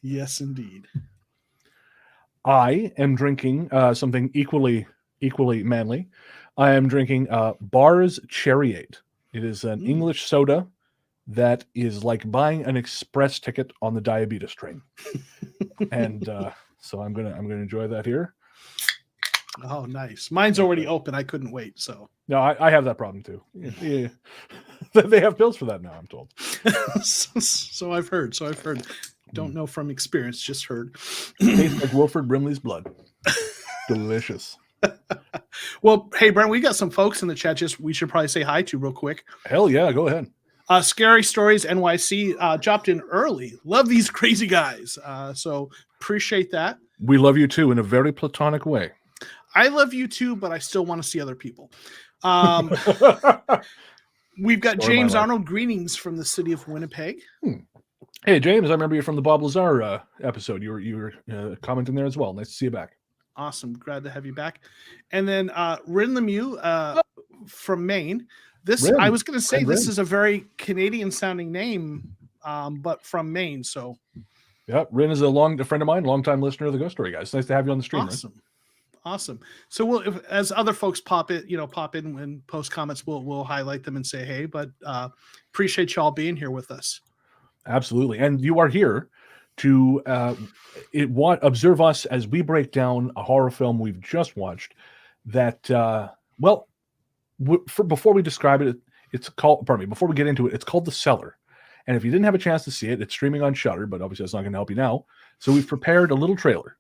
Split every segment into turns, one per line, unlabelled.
Yes, indeed.
I am drinking something equally manly. I am drinking Bar's Cherryade. It is an
Mm.
English soda that is like buying an express ticket on the diabetes train, and so I'm gonna enjoy that here.
Oh, nice. Mine's already open. I couldn't wait. So,
No, I have that problem too. Yeah. They have pills for that now, I'm told.
so I've heard. Don't know from experience, just heard.
Tastes like Wilford Brimley's blood. Delicious.
Well, hey, Brent, we got some folks in the chat. Just we should probably say hi to real quick.
Hell yeah, go ahead.
Scary Stories NYC dropped in early. Love these crazy guys. So appreciate that.
We love you too in a very platonic way.
I love you too, but I still want to see other people. We've got James Arnold. Greetings from the city of Winnipeg.
Hey, James, I remember you from the Bob Lazar episode. You were commenting there as well. Nice to see you back.
Awesome. Glad to have you back. And then Rin Lemieux from Maine. I was going to say this is a very Canadian sounding name, but from Maine. So,
yeah, Rin is a friend of mine, longtime listener of the Ghost Story guys. Nice to have you on the stream.
Awesome. Rin. Awesome. So as other folks pop in and post comments, we'll highlight them and say hey. But appreciate y'all being here with us. Absolutely,
and you are here to observe us as we break down a horror film we've just watched. That before we describe it, it's called. Pardon me. Before we get into it, it's called The Cellar. And if you didn't have a chance to see it, it's streaming on Shudder. But obviously, that's not going to help you now. So we've prepared a little trailer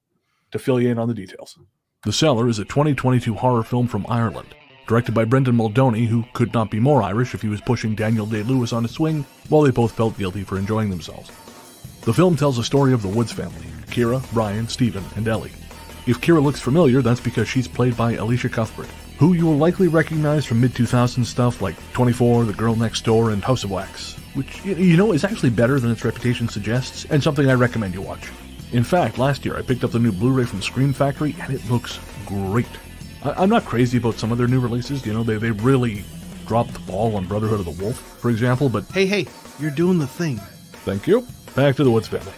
to fill you in on the details. The Cellar is a 2022 horror film from Ireland, directed by Brendan Muldowney, who could not be more Irish if he was pushing Daniel Day-Lewis on a swing, while they both felt guilty for enjoying themselves. The film tells the story of the Woods family, Kira, Brian, Stephen, and Ellie. If Kira looks familiar, that's because she's played by Alicia Cuthbert, who you will likely recognize from mid-2000s stuff like 24, The Girl Next Door, and House of Wax, which, is actually better than its reputation suggests, and something I recommend you watch. In fact, last year I picked up the new Blu-ray from Scream Factory, and it looks great. I'm not crazy about some of their new releases. They really dropped the ball on Brotherhood of the Wolf, for example, but...
Hey, you're doing the thing.
Thank you. Back to the Woods family.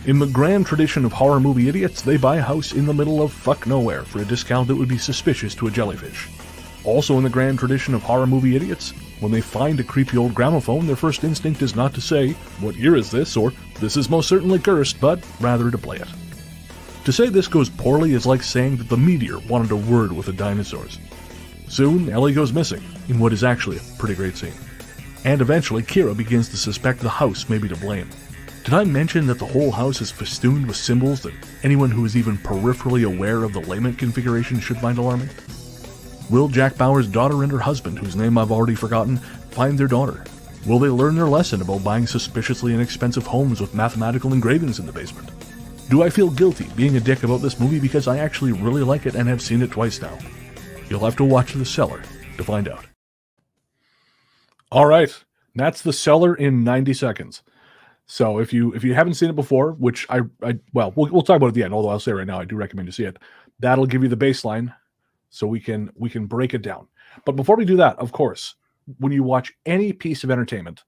In the grand tradition of horror movie idiots, they buy a house in the middle of fuck nowhere for a discount that would be suspicious to a jellyfish. Also in the grand tradition of horror movie idiots, when they find a creepy old gramophone, their first instinct is not to say, "What year is this?" or "This is most certainly cursed," but rather to play it. To say this goes poorly is like saying that the meteor wanted a word with the dinosaurs. Soon, Ellie goes missing, in what is actually a pretty great scene. And eventually, Kira begins to suspect the house may be to blame. Did I mention that the whole house is festooned with symbols that anyone who is even peripherally aware of the lament configuration should find alarming? Will Jack Bauer's daughter and her husband, whose name I've already forgotten, find their daughter? Will they learn their lesson about buying suspiciously inexpensive homes with mathematical engravings in the basement? Do I feel guilty being a dick about this movie because I actually really like it and have seen it twice now? You'll have to watch The Cellar to find out. All right, that's The Cellar in 90 seconds. So if you haven't seen it before, which we'll talk about it at the end, although I'll say right now I do recommend you see it. That'll give you the baseline so we can break it down. But before we do that, of course, when you watch any piece of entertainment,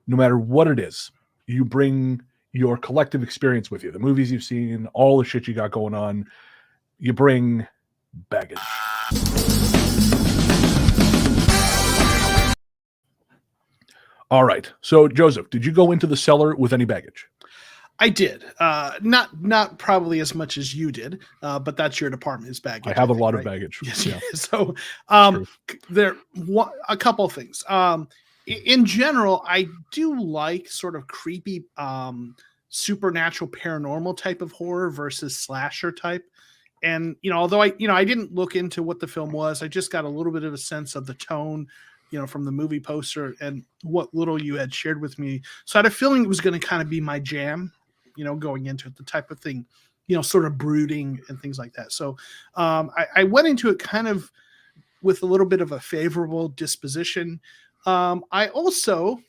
no matter what it is, you bring your collective experience with you. The movies you've seen, all the shit you got going on, you bring baggage. All right. So, Joseph, did you go into The Cellar with any baggage?
I did. Not probably as much as you did, but that's your department is baggage.
I have a lot of baggage.
Yes. Yeah. So a couple of things. In general, I do like sort of creepy supernatural paranormal type of horror versus slasher type. And, although I didn't look into what the film was, I just got a little bit of a sense of the tone, from the movie poster and what little you had shared with me. So I had a feeling it was going to kind of be my jam, going into it, the type of thing, sort of brooding and things like that. So I went into it kind of with a little bit of a favorable disposition. I also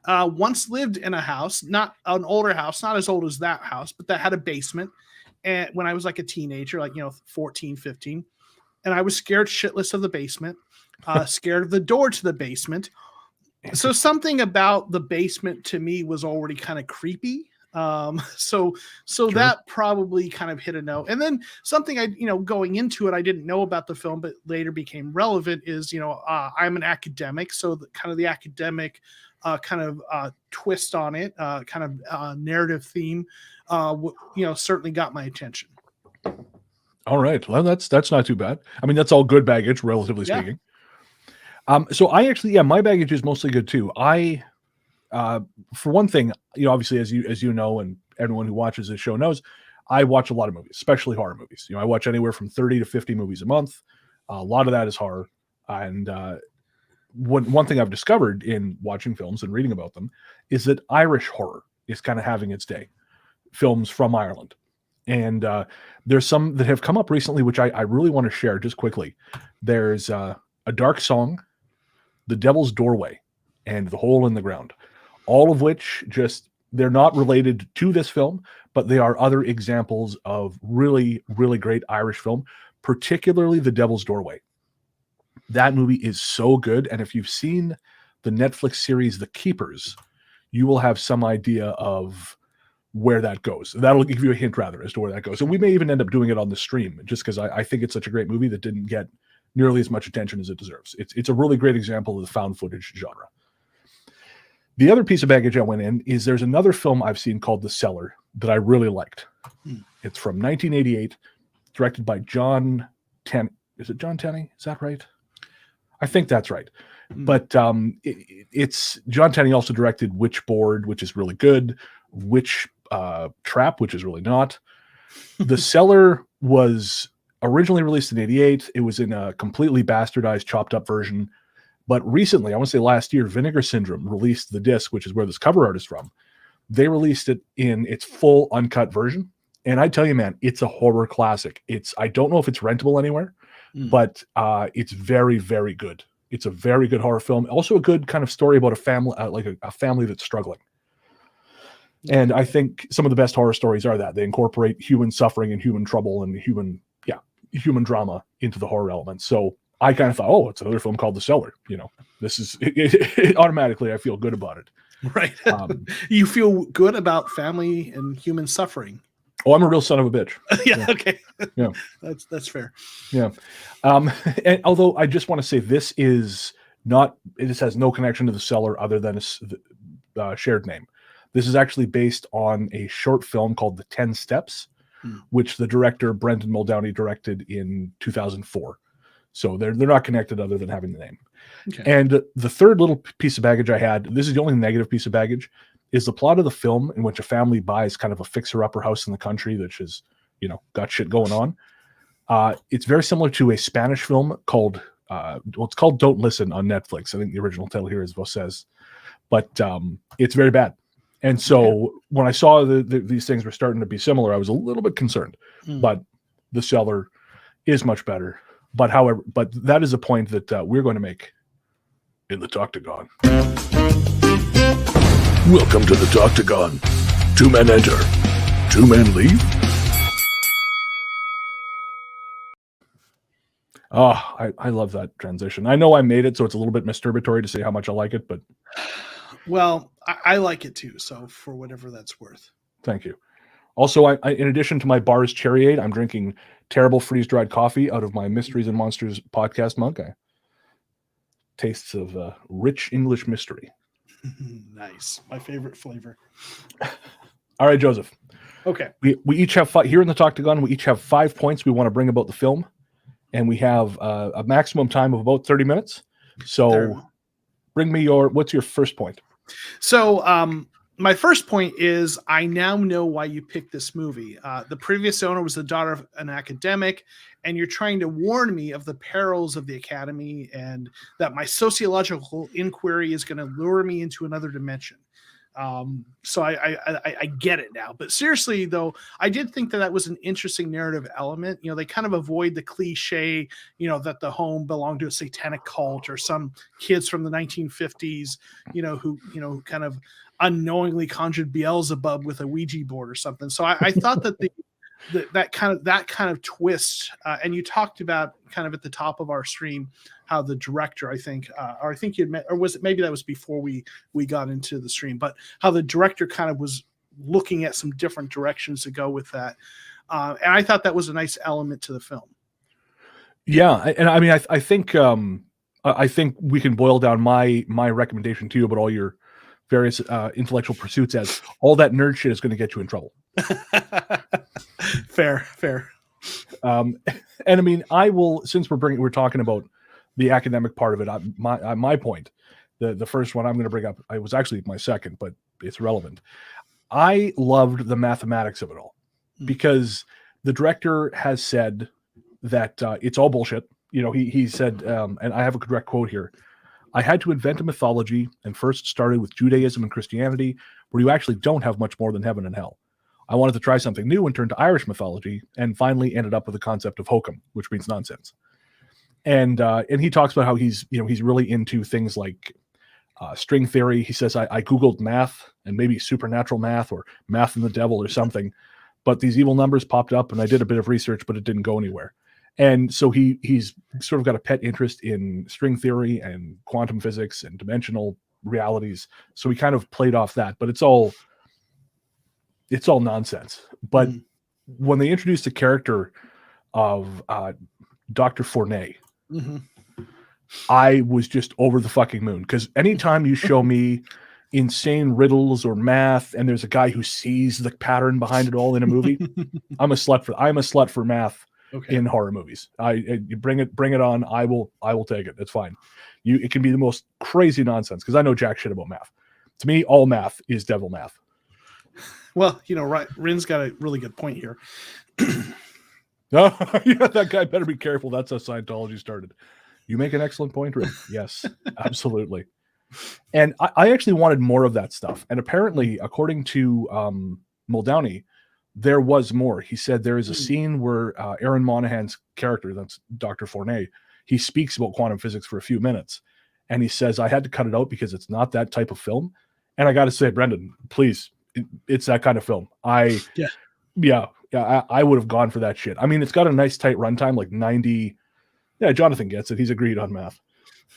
once lived in a house, not an older house, not as old as that house, but that had a basement. And when I was like a teenager, 14, 15, and I was scared shitless of the basement, scared of the door to the basement. So something about the basement to me was already kind of creepy. So
True.
that probably kind of hit a note. And then something going into it, I didn't know about the film, but later became relevant is, I'm an academic. So kind of the academic twist on it, narrative theme, certainly got my attention.
All right. Well, that's not too bad. I mean, that's all good baggage, relatively speaking. So I actually, my baggage is mostly good too. I, for one thing, obviously, as you know, and everyone who watches this show knows, I watch a lot of movies, especially horror movies. I watch anywhere from 30 to 50 movies a month. A lot of that is horror. And one thing I've discovered in watching films and reading about them is that Irish horror is kind of having its day. Films from Ireland. And there's some that have come up recently, which I really want to share just quickly. There's A Dark Song, The Devil's Doorway, and The Hole in the Ground. All of which they're not related to this film, but they are other examples of really, really great Irish film, particularly The Devil's Doorway. That movie is so good. And if you've seen the Netflix series The Keepers, you will have some idea of where that goes. That'll give you a hint rather as to where that goes. And we may even end up doing it on the stream just because I think it's such a great movie that didn't get nearly as much attention as it deserves. It's a really great example of the found footage genre. The other piece of baggage I went in is there's another film I've seen called The Cellar that I really liked. It's from 1988, directed by John Tenney. Is it John Tenney? Is that right? I think that's right. But it's John Tenney also directed Witchboard, which is really good. Witch Trap, which is really not. The Cellar was originally released in 88. It was in a completely bastardized, chopped up version. But recently, I want to say last year, Vinegar Syndrome released the disc, which is where this cover art is from. They released it in its full uncut version. And I tell you, man, it's a horror classic. I don't know if it's rentable anywhere, but it's very, very good. It's a very good horror film. Also a good kind of story about a family, like a family that's struggling. And I think some of the best horror stories are that they incorporate human suffering and human trouble and human drama into the horror element. So I kind of thought, oh, it's another film called The Cellar. This is automatically I feel good about it.
Right. You feel good about family and human suffering.
Oh, I'm a real son of a bitch.
Yeah. Okay.
Yeah.
That's fair.
Yeah. And although I just want to say this is not, it has no connection to The Cellar other than a shared name. This is actually based on a short film called The 10 Steps, which the director Brendan Muldowney directed in 2004. So they're not connected other than having the name. Okay. And the third little piece of baggage I had, this is the only negative piece of baggage, is the plot of the film in which a family buys kind of a fixer-upper house in the country that is, got shit going on. It's very similar to a Spanish film called, it's called Don't Listen on Netflix. I think the original title here is Voces. But it's very bad. And so when I saw these things were starting to be similar, I was a little bit concerned. But The Cellar is much better. But that is a point that we're going to make in the Toctagon. Welcome to the Toctagon. 2 men enter, 2 men leave. Oh, I love that transition. I know I made it, so it's a little bit masturbatory to say how much I like it, but...
Well, I like it too, so for whatever that's worth.
Thank you. Also, I in addition to my Bar's Cherryade, I'm drinking terrible freeze-dried coffee out of my Mysteries and Monsters podcast mug. Tastes of rich English mystery.
Nice. My favorite flavor.
All right, Joseph.
Okay.
We each have here in the Toctagon, we each have 5 points we want to bring about the film, and we have a maximum time of about 30 minutes. So bring me what's your first point?
So my first point is I now know why you picked this movie. The previous owner was the daughter of an academic, and you're trying to warn me of the perils of the academy and that my sociological inquiry is going to lure me into another dimension. So I get it now. But seriously, though, I did think that was an interesting narrative element. They kind of avoid the cliche, that the home belonged to a satanic cult or some kids from the 1950s, who kind of unknowingly conjured Beelzebub with a Ouija board or something. So I thought that that kind of twist, and you talked about kind of at the top of our stream how the director, I think you met, or was it maybe that was before we got into the stream, but how the director kind of was looking at some different directions to go with that. And I thought that was a nice element to the film.
Yeah, and I mean, I think we can boil down my recommendation to you about all your various intellectual pursuits as all that nerd shit is going to get you in trouble.
Fair.
And I mean, I will, since we're talking about the academic part of it, my point, the first one I'm going to bring up, it was actually my second, but it's relevant. I loved the mathematics of it all because the director has said that it's all bullshit. You know, he said, and I have a direct quote here, I had to invent a mythology and first started with Judaism and Christianity, where you actually don't have much more than heaven and hell. I wanted to try something new and turned to Irish mythology, and finally ended up with the concept of hokum, which means nonsense. And he talks about how he's really into things like string theory. He says, I Googled math and maybe supernatural math or math and the devil or something, but these evil numbers popped up and I did a bit of research, but it didn't go anywhere. And so he's sort of got a pet interest in string theory and quantum physics and dimensional realities. So he kind of played off that, but it's all nonsense. But when they introduced the character of Dr. Fournay, I was just over the fucking moon. Because anytime you show me insane riddles or math, and there's a guy who sees the pattern behind it all in a movie, I'm a slut for math. Okay. In horror movies, you bring it on. I will take it. It's fine. It can be the most crazy nonsense because I know jack shit about math. To me, all math is devil math.
Well, right. Rin's got a really good point here.
Yeah, that guy better be careful. That's how Scientology started. You make an excellent point, Rin. Yes, absolutely. And I actually wanted more of that stuff. And apparently, according to Muldowney, there was more. He said there is a scene where Aaron Monahan's character, that's Dr. Fournay, he speaks about quantum physics for a few minutes. And he says, I had to cut it out because it's not that type of film. And I got to say, Brendan, please, it's that kind of film. I would have gone for that shit. I mean, it's got a nice tight runtime, like 90. Yeah, Jonathan gets it. He's agreed on math.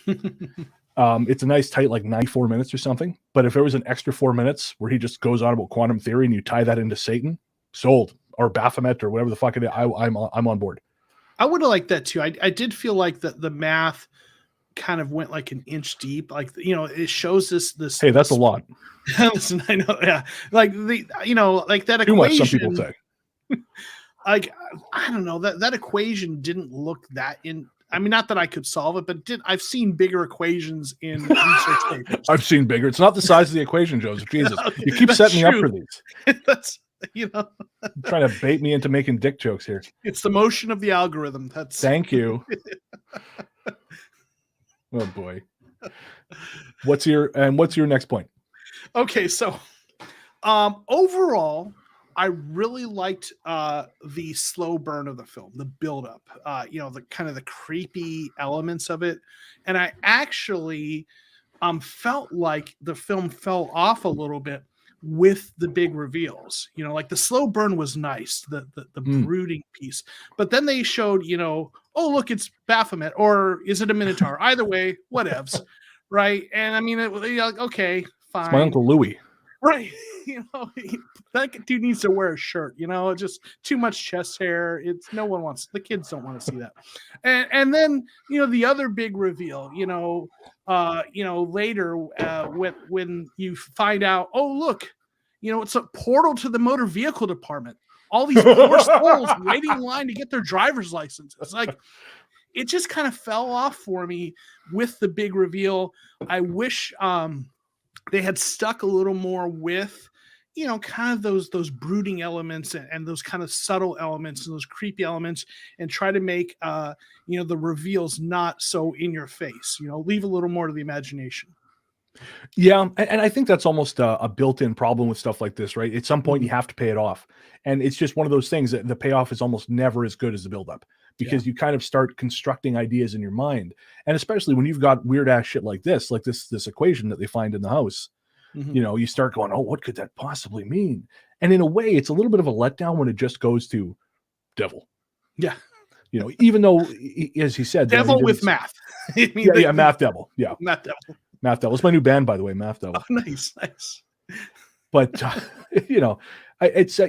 It's a nice tight, like 94 minutes or something. But if there was an extra 4 minutes where he just goes on about quantum theory and you tie that into Satan, sold, or Baphomet or whatever the fuck it is, I'm on board. I
would have liked that too. I did feel like the math kind of went like an inch deep. Like, it shows this.
Hey, that's a lot.
Listen, I know. Yeah. Like like that
too
equation.
Much, some people say.
Like, I don't know, that equation didn't look that in. I mean, not that I could solve it, but I've seen bigger equations in research papers.
I've seen bigger. It's not the size of the equation, Joseph. Jesus, you keep setting me up for these.
That's
trying to bait me into making dick jokes here.
It's the motion of the algorithm.
Thank you. Oh boy. What's your next point?
Okay, so overall, I really liked the slow burn of the film, the buildup, the kind of the creepy elements of it. And I actually felt like the film fell off a little bit with the big reveals. Like the slow burn was nice, the brooding piece. But then they showed, oh, look, it's Baphomet, or is it a Minotaur? Either way, whatevs, right? And I mean, okay, fine.
It's my Uncle Louis.
Right. That dude needs to wear a shirt, just too much chest hair. The kids don't want to see that. And then, the other big reveal, later when you find out, oh, look, it's a portal to the motor vehicle department. All these poor souls waiting in line to get their driver's license. It's like, it just kind of fell off for me with the big reveal. I wish, they had stuck a little more with, kind of those brooding elements and those kind of subtle elements and those creepy elements, and try to make, the reveals not so in your face, leave a little more to the imagination.
Yeah. And I think that's almost a built-in problem with stuff like this, right? At some point you have to pay it off. And it's just one of those things that the payoff is almost never as good as the buildup, because you kind of start constructing ideas in your mind. And especially when you've got weird ass shit like this equation that they find in the house, you start going, oh, what could that possibly mean? And in a way, it's a little bit of a letdown when it just goes to devil.
Yeah.
Even though, as he said,
devil with math.
Math devil. Yeah.
Math devil.
Math devil. It's my new band, by the way, Math Devil.
Oh, nice.
But it's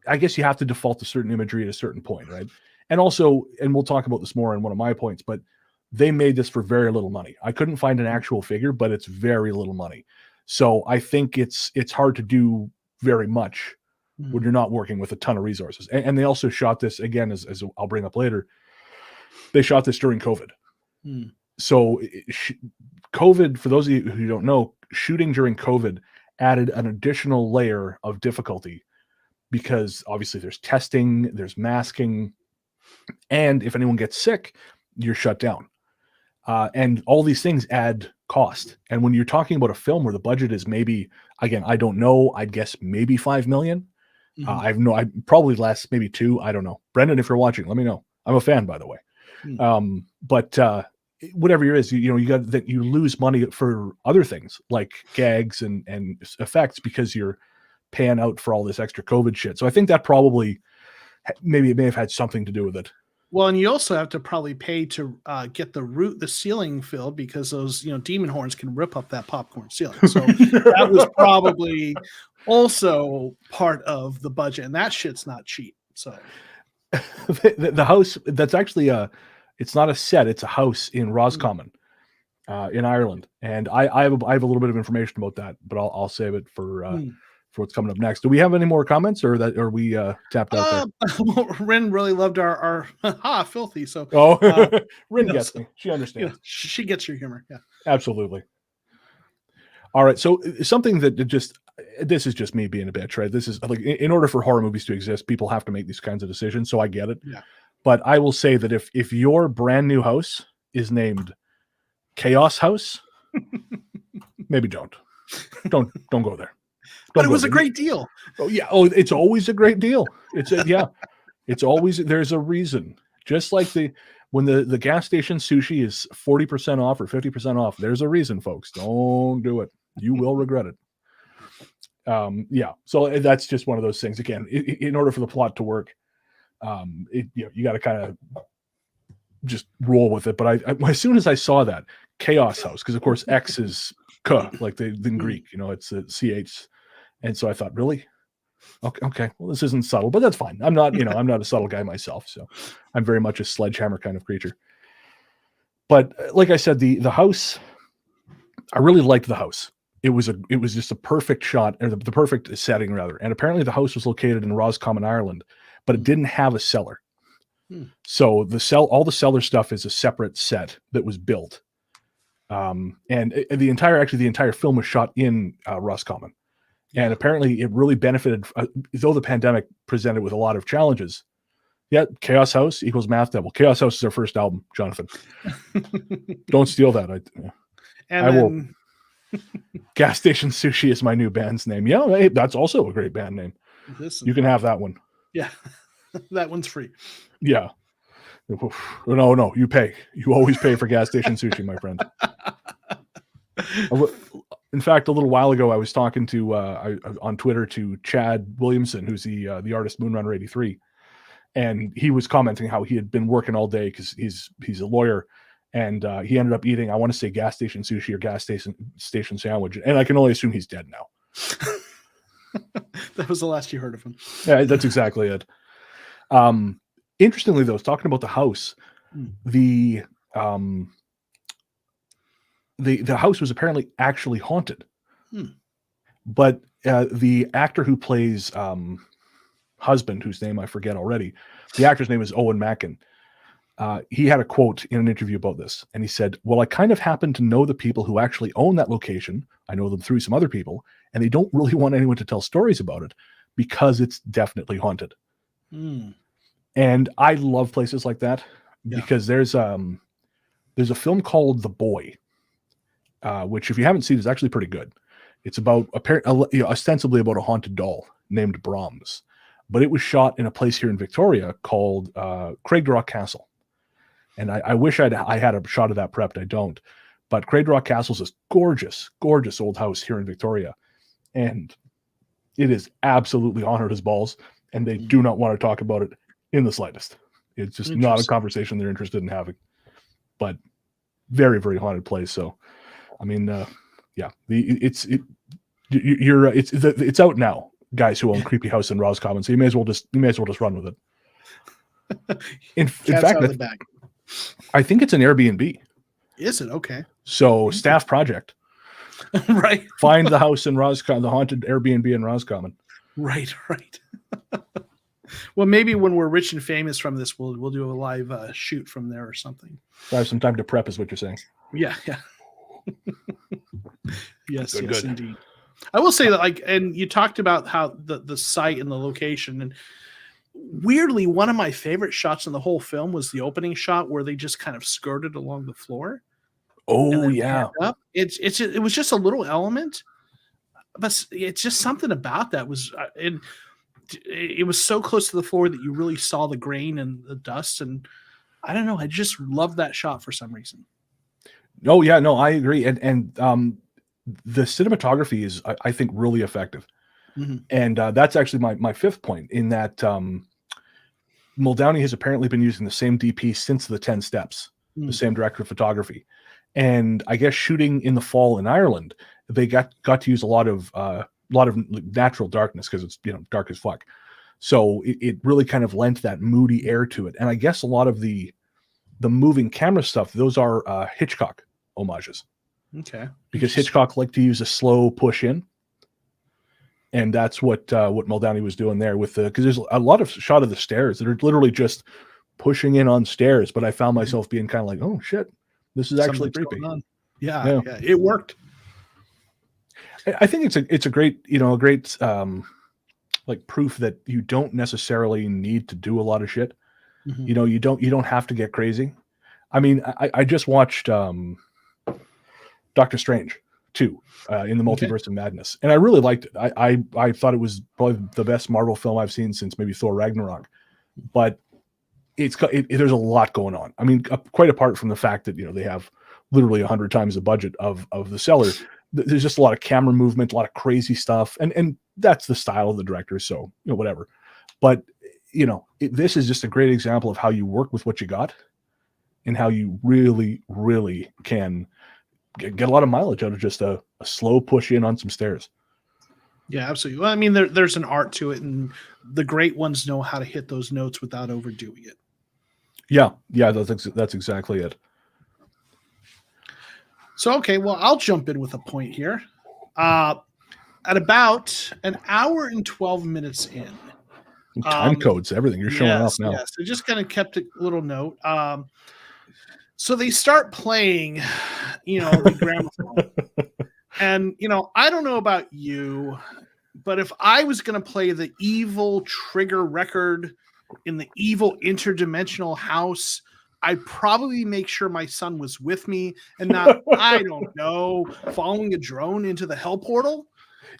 I guess you have to default to certain imagery at a certain point, right? And also, and we'll talk about this more in one of my points, but they made this for very little money. I couldn't find an actual figure, but it's very little money. So I think it's hard to do very much when you're not working with a ton of resources. And they also shot this, again, as I'll bring up later, they shot this during COVID. So COVID, for those of you who don't know, shooting during COVID added an additional layer of difficulty because obviously there's testing, there's masking, and if anyone gets sick, you're shut down. And all these things add cost. And when you're talking about a film where the budget is maybe, again, I don't know, I'd guess maybe $5 million. I probably less, maybe 2. I don't know. Brendan, if you're watching, let me know. I'm a fan, by the way. But whatever it is, you got that you lose money for other things like gags and effects because you're paying out for all this extra COVID shit. So I think that probably maybe it may have had something to do with it.
Well, and you also have to probably pay to get the ceiling filled because those demon horns can rip up that popcorn ceiling. So that was probably also part of the budget, and that shit's not cheap. So
the house that's actually it's not a set, it's a house in Roscommon in Ireland, and I have a little bit of information about that, but I'll save it for what's coming up next. Do we have any more comments, or are we tapped out there?
Rin really loved our filthy. So
Rin gets me. She understands.
She gets your humor. Yeah,
absolutely. All right, so something that this is just me being a bitch, right? This is like, in order for horror movies to exist, people have to make these kinds of decisions. So I get it.
Yeah.
But I will say that if your brand new house is named Chaos House, maybe don't go there.
But it was a great deal.
Oh yeah. Oh, it's always a great deal. It's always, there's a reason. Just like when the gas station sushi is 40% off or 50% off, there's a reason, folks. Don't do it. You will regret it. So that's just one of those things. Again, in order for the plot to work, you got to kind of just roll with it. But I as soon as I saw that Chaos House, because of course X is K, like in Greek, it's a CH. And so I thought, really? Okay. Well, this isn't subtle, but that's fine. I'm not a subtle guy myself. So I'm very much a sledgehammer kind of creature. But like I said, the house, I really liked the house. It was just a perfect shot, or the perfect setting rather. And apparently the house was located in Roscommon, Ireland, but it didn't have a cellar. So all the cellar stuff is a separate set that was built. And the entire film was shot in Roscommon. And apparently it really benefited, though the pandemic presented with a lot of challenges. Yeah, Chaos House equals Math Devil. Chaos House is our first album, Jonathan. Don't steal that. I will. Gas Station Sushi is my new band's name. Yeah, hey, that's also a great band name. You can have that one.
Yeah, that one's free.
Yeah. No, you pay. You always pay for Gas Station Sushi, my friend. In fact, a little while ago, I was talking to on Twitter to Chad Williamson, who's the artist Moonrunner 83, and he was commenting how he had been working all day because he's a lawyer, and he ended up eating, I want to say, gas station sushi or gas station sandwich, and I can only assume he's dead now.
That was the last you heard of him.
Yeah, that's exactly it. Interestingly, though, I was talking about the house. The house was apparently actually haunted. But the actor who plays husband, whose name I forget already, the actor's name is Owen Mackin. He had a quote in an interview about this, and he said, well, I kind of happen to know the people who actually own that location. I know them through some other people, and they don't really want anyone to tell stories about it because it's definitely haunted. And I love places like that because there's a film called The Boy, which, if you haven't seen, is actually pretty good. It's about ostensibly about a haunted doll named Brahms, but it was shot in a place here in Victoria called Craigdrock Castle. And I wish I had a shot of that prepped. I don't. But Craigdrock Castle is this gorgeous, gorgeous old house here in Victoria, and it is absolutely haunted as balls. And they do not want to talk about it in the slightest. It's just not a conversation they're interested in having. But very, very haunted place. So, I mean, did It's out now, guys who own Creepy House in Roscommon. So you may as well just run with it. In fact,
out of the bag.
I think it's an Airbnb.
Is it? Okay.
So staff project.
Right.
Find the house in Roscommon, the haunted Airbnb in Roscommon.
Right. Well, maybe when we're rich and famous from this, we'll do a live shoot from there or something.
I have some time to prep, is what you're saying.
Yeah. Yes,
good.
Indeed. I will say that, and you talked about how the site and the location, and weirdly, one of my favorite shots in the whole film was the opening shot where they just kind of skirted along the floor.
Oh yeah,
it was just a little element, but it's just something about that was it was so close to the floor that you really saw the grain and the dust, and I don't know, I just love that shot for some reason.
Oh yeah, no, I agree, and the cinematography is, I think, really effective, and that's actually my fifth point. In that, Muldowney has apparently been using the same DP since the 10 Steps, the same director of photography. And I guess shooting in the fall in Ireland, they got to use a lot of natural darkness because it's dark as fuck. So it really kind of lent that moody air to it. And I guess a lot of the moving camera stuff, those are Hitchcock homages.
Okay.
Because Hitchcock liked to use a slow push in, and that's what Muldowney was doing there with because there's a lot of shot of the stairs that are literally just pushing in on stairs. But I found myself being kind of like, oh shit. This is actually creepy.
Yeah, it worked.
I think it's a great like proof that you don't necessarily need to do a lot of shit. You don't have to get crazy. I mean, I just watched Doctor Strange 2 in the Multiverse of Madness, and I really liked it. I thought it was probably the best Marvel film I've seen since maybe Thor Ragnarok, but there's a lot going on. I mean, quite apart from the fact that they have literally 100 times the budget of the Cellar. There's just a lot of camera movement, a lot of crazy stuff, and that's the style of the director. So whatever. But this is just a great example of how you work with what you got, and how you really, really can get a lot of mileage out of just a slow push in on some stairs.
Yeah, absolutely. Well, I mean, there's an art to it, and the great ones know how to hit those notes without overdoing it.
Yeah, that's exactly it.
So, okay, well, I'll jump in with a point here. At about an hour and 12 minutes in.
Time codes, everything. You're showing off now.
Yes, I just kind of kept a little note. So they start playing, the gramophone. And, I don't know about you, but if I was going to play the evil trigger record in the evil interdimensional house, I'd probably make sure my son was with me and not, I don't know, following a drone into the hell portal.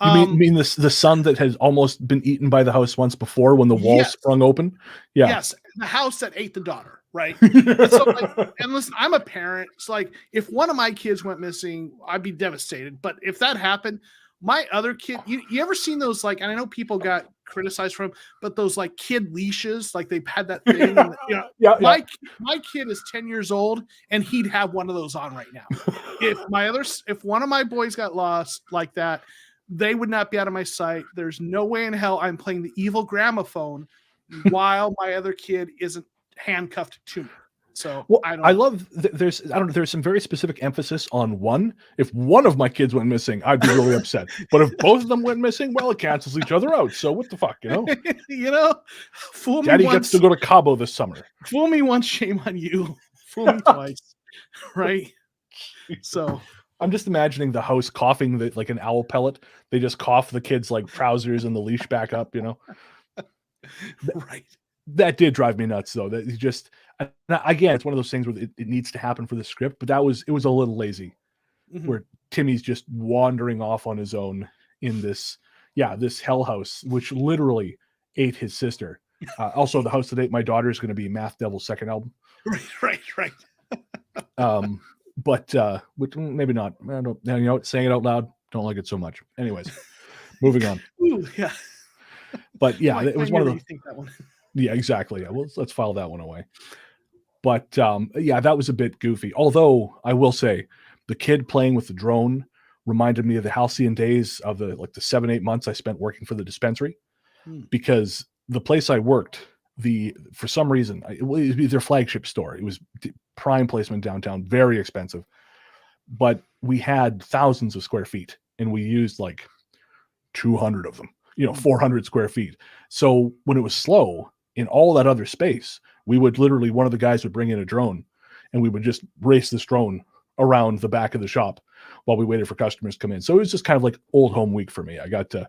You mean the son that has almost been eaten by the house once before when the wall sprung open? Yeah.
Yes, the house that ate the daughter, right? And listen, I'm a parent. It's like if one of my kids went missing, I'd be devastated. But if that happened, my other kid, you ever seen those, and I know people got criticized for them, but those kid leashes, they've had that thing. My kid is 10 years old and he'd have one of those on right now. If one of my boys got lost like that, they would not be out of my sight. There's no way in hell I'm playing the evil gramophone while my other kid isn't handcuffed to me. So
I love there's some very specific emphasis on one. If one of my kids went missing, I'd be really upset. But if both of them went missing, well, it cancels each other out. So what the fuck,
Fool me
Daddy
once,
gets to go to Cabo this summer.
Fool me once, shame on you. Fool me twice, right? So
I'm just imagining the house coughing like an owl pellet. They just cough the kids' trousers and the leash back up.
Right.
That did drive me nuts, though. That just again, it's one of those things where it needs to happen for the script, but it was a little lazy, where Timmy's just wandering off on his own in this hell house, which literally ate his sister. Also, the house that ate my daughter is going to be Math Devil's second album.
Right.
But which maybe not. I don't. Saying it out loud, don't like it so much. Anyways, moving on.
Ooh, yeah.
But yeah, it was one of the.
Think that one.
Yeah, exactly. Yeah, well, let's file that one away. But that was a bit goofy. Although I will say, the kid playing with the drone reminded me of the halcyon days of the 7-8 months I spent working for the dispensary, because the place I worked, for some reason, it was their flagship store. It was prime placement downtown, very expensive, but we had thousands of square feet, and we used like 200 of them, 400 square feet. So when it was slow in all that other space, we would literally, one of the guys would bring in a drone, and we would just race this drone around the back of the shop while we waited for customers to come in. So it was just kind of like old home week for me. I got to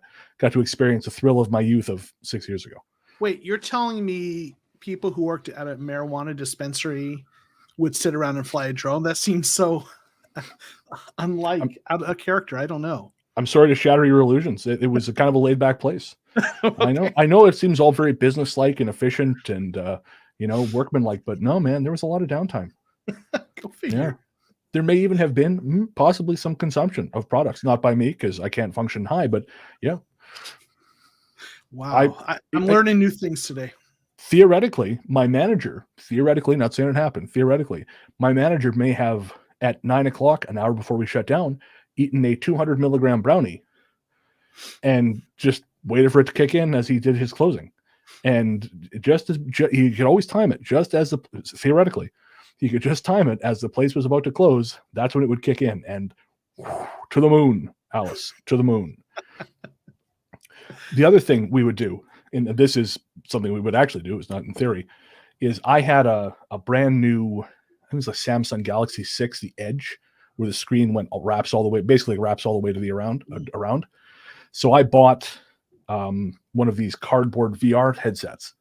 experience the thrill of my youth of 6 years ago.
Wait, you're telling me people who worked at a marijuana dispensary would sit around and fly a drone? That seems so unlike a character. I don't know.
I'm sorry to shatter your illusions. It was a kind of a laid back place.
Okay.
I know it seems all very business-like and efficient and, workman-like, but no, man, there was a lot of downtime.
Go figure.
Yeah. There may even have been possibly some consumption of products, not by me because I can't function high, but yeah.
Wow. I'm learning new things today.
Theoretically, my manager, not saying it happened, theoretically, my manager may have at 9:00, an hour before we shut down, eaten a 200 milligram brownie and just waited for it to kick in as he did his closing. And he could always time it theoretically, he could just time it as the place was about to close. That's when it would kick in, and to the moon, Alice, to the moon. The other thing we would do, and this is something we would actually do, it's not in theory, is I had a brand new, I think it was a Samsung Galaxy 6, the Edge, where the screen wraps all the way to the around. So I bought one of these cardboard VR headsets.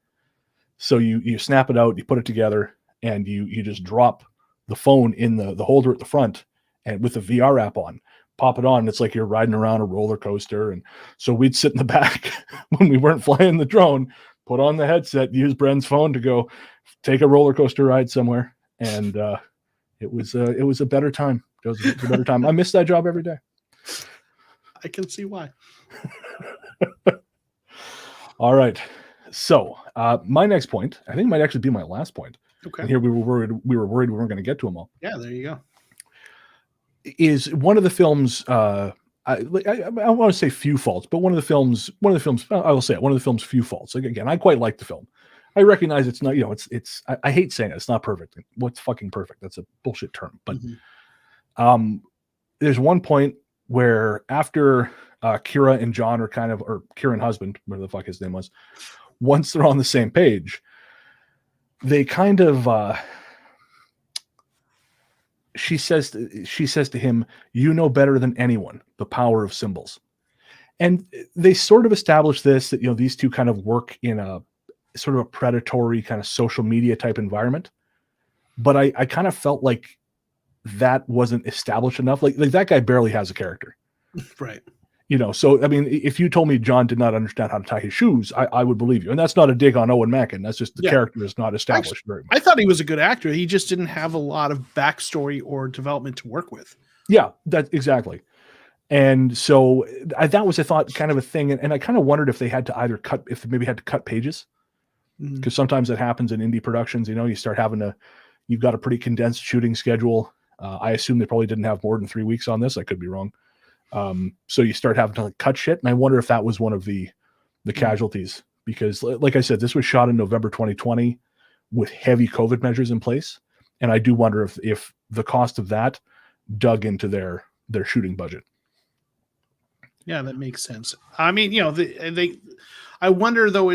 So you snap it out, you put it together, and you just drop the phone in the holder at the front, and with the VR app on, pop it on. And it's like you're riding around a roller coaster. And so we'd sit in the back when we weren't flying the drone, put on the headset, use Bren's phone to go take a roller coaster ride somewhere. And it was a better time. It was a better time. I miss that job every day.
I can see why.
All right. So my next point, I think might actually be my last point.
Okay.
And here we were worried we weren't going to get to them all.
Yeah, there you go.
Is one of the films, I want to say few faults, but one of the films, I will say it, one of the film's few faults. Like, again, I quite like the film. I recognize it's not, I hate saying it. It's not perfect. What's fucking perfect? That's a bullshit term. But there's one point where after Kira and John are or Kira and husband, whatever the fuck his name was, once they're on the same page, they kind of, she says to him, "You know better than anyone the power of symbols." And they sort of establish this, that, these two kind of work in a sort of a predatory kind of social media type environment. But I kind of felt like that wasn't established enough. Like that guy barely has a character.
Right.
So, I mean, if you told me John did not understand how to tie his shoes, I would believe you. And that's not a dig on Owen Mackin. That's just the character is not established very much.
I thought he was a good actor. He just didn't have a lot of backstory or development to work with.
Yeah, that exactly. And so that was, I thought, kind of a thing. And I kind of wondered if they had to if they maybe had to cut pages. Because sometimes it happens in indie productions. You start you've got a pretty condensed shooting schedule. I assume they probably didn't have more than 3 weeks on this. I could be wrong. So you start having to cut shit. And I wonder if that was one of the casualties, because like I said, this was shot in November 2020 with heavy COVID measures in place. And I do wonder if the cost of that dug into their shooting budget.
Yeah, that makes sense. I mean, I wonder though,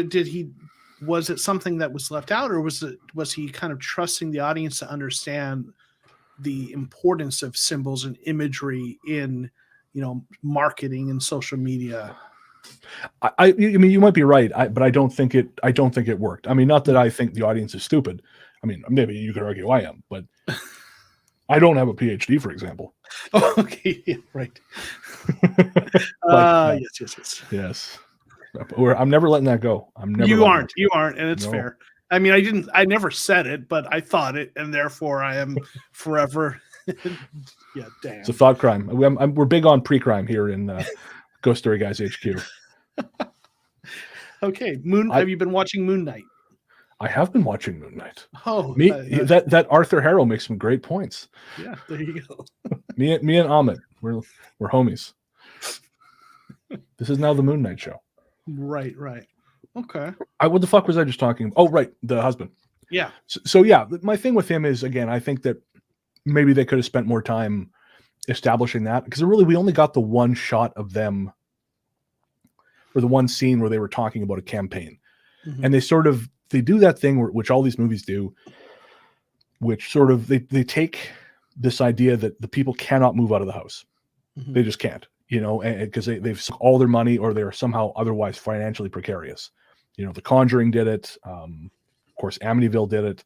was it something that was left out, or was he kind of trusting the audience to understand the importance of symbols and imagery in, marketing and social media?
I mean, you might be right, but I don't think it worked. I mean, not that I think the audience is stupid. I mean, maybe you could argue I am, but I don't have a PhD, for example.
Oh, okay, yeah, right.
Yes. I'm never letting that go.
You aren't, and it's fair. I mean, I never said it, but I thought it, and therefore I am forever. Yeah, damn.
It's a thought crime. We're big on pre-crime here in Ghost Story Guys HQ.
Okay, have you been watching Moon Knight?
I have been watching Moon Knight.
Oh,
that Arthur Harrow makes some great points.
Yeah, there you go.
Me and Ahmed, we're homies. This is now the Moon Knight show.
Right. Okay.
What the fuck was I just talking about? Oh, right, the husband.
Yeah.
So yeah, my thing with him is, again, I think that maybe they could have spent more time establishing that, because really we only got the one shot of them, or the one scene where they were talking about a campaign.
Mm-hmm.
And they do that thing which all these movies do, which sort of they take this idea that the people cannot move out of the house.
Mm-hmm.
They just can't, because they've sunk all their money, or they're somehow otherwise financially precarious. The Conjuring did it. Of course, Amityville did it.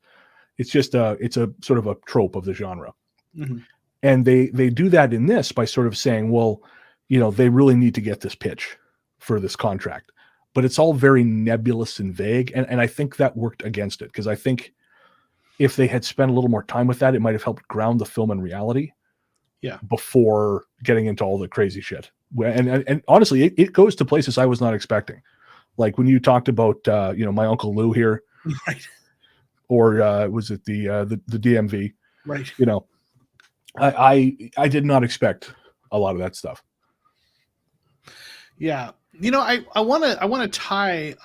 It's just it's a sort of a trope of the genre.
Mm-hmm.
And they do that in this by sort of saying, well, they really need to get this pitch for this contract. But it's all very nebulous and vague. And I think that worked against it, because I think if they had spent a little more time with that, it might have helped ground the film in reality.
Yeah.
Before getting into all the crazy shit. And honestly, it goes to places I was not expecting. Like when you talked about, my Uncle Lou here.
Right.
Or was it the DMV?
Right.
I did not expect a lot of that stuff.
Yeah. I want to tie